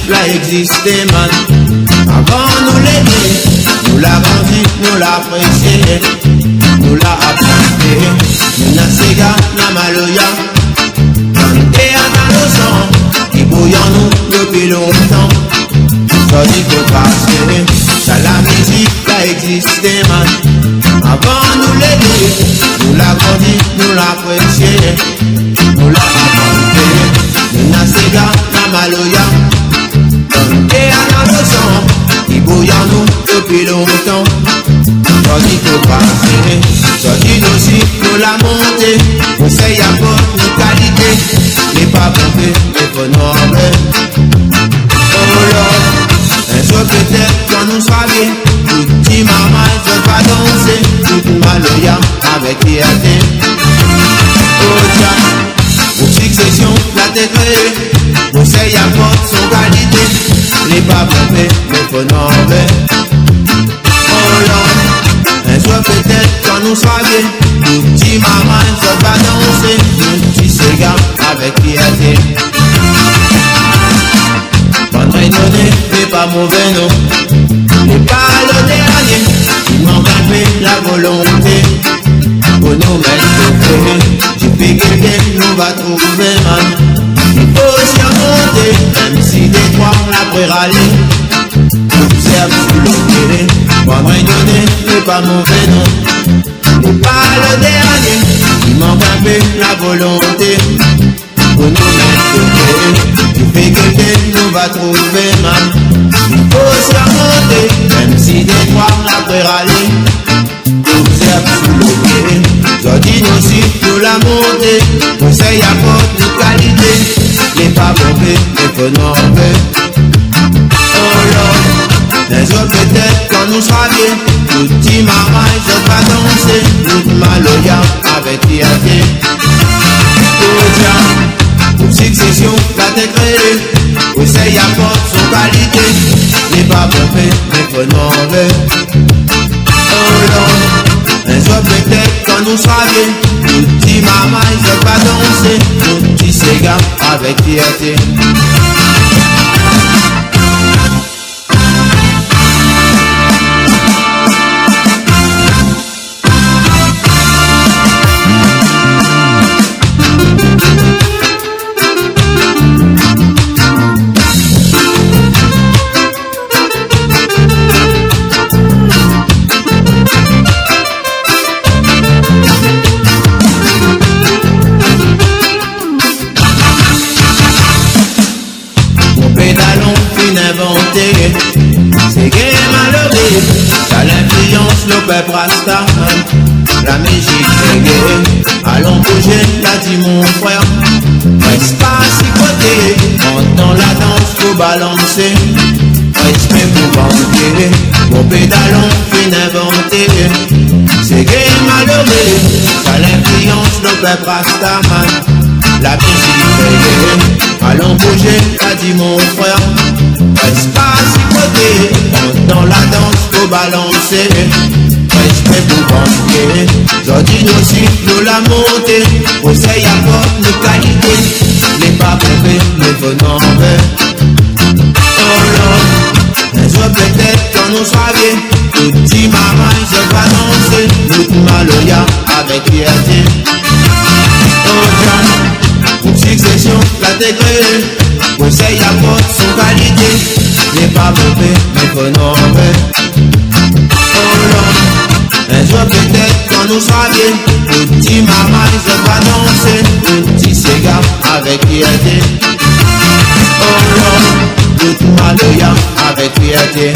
la existé man. Avant nous l'aider, nous l'avons dit, nous l'apprécié, nous l'a apprécié. Nous n'a séga, n'a maloya, et à nos sang, qui bouillons nous depuis longtemps. Ça dit faut passer, ça la musique a existé man. Avant nous l'aider, nous l'avons dit, nous l'apprécié, nous l'a apprécié. Nous n'a séga, n'a maloya, et à nos sang, qui bouillons nous depuis longtemps. Ça dit faut passer, ça dit aussi nous la monter. Vous savez à votre qualité, n'est pas pompé, mais faut nommer. Oh Lord, un jour peut-être quand nous sera bien, tout petit maman, je vais danser, toute maloya avec fierté. Oh tiens, pour succession, la tête créée, vous savez à votre son qualité, n'est pas pompé, mais faut nommer. Oh Lord, un jour peut-être quand nous sera bien, tout petit maman, je vais danser, tout petit séga avec fierté. Votre donné n'est pas mauvais non, n'est pas le dernier, il manque un peu la volonté, pour nous mettre au fait, j'ai fait quelqu'un nous va trouver man, il faut s'y remonter, même si des fois on la pourrait râler, observe sur le télé, votre donné n'est pas mauvais non, n'est pas le dernier, il manque un peu la volonté, pour nous mettre au fait, tu fais quelqu'un nous va trouver man. Il faut se remonter, même si des fois on a peur aller. Observe sous le pied, Jordine aussi nous la monter. Conseil à porte de qualité, les pas mauvais, les faut nommer. Oh Lord, un jour peut-être quand nous sera bien, tout petit maman, je vais danser, toute maloya avec fierté. Oh tiens, pour succession, la tête créée, conseil à porte son qualité, n'est pas pompé, mais faut nommer. Oh Lord, un jour peut-être quand nous sera bien, tout petit maman, je vais danser, tout petit séga avec fierté. C'est gay malheureux, ça l'influence le peuple rasta. La musique c'est gay, allons bouger, l'a dit mon frère. Reste pas si côté, dans la danse faut balancer. Respect pour banquer, mon pédalon fin inventé. C'est gay malheureux, ça l'influence le peuple rasta. La musique c'est gay, allons bouger, l'a dit mon frère. Reste pas si côté, dans la danse faut balancer. Respect pour banquer, Jordine aussi nous la monter. Conseil à porte de qualité, n'est pas pompé, mais faut nommer. Oh Lord, un jour peut-être quand nous sera bien, tout petit maman je vais danser, toute maloya avec fierté. Oh John, pour succession, la tête créée, conseil à porte son qualité, n'est pas pompé, mais faut nommer. Oh Lord, un jour peut-être quand nous sera bien, tout petit maman je vais danser, tout petit séga avec fierté. Oh Lord, toute maloya avec fierté.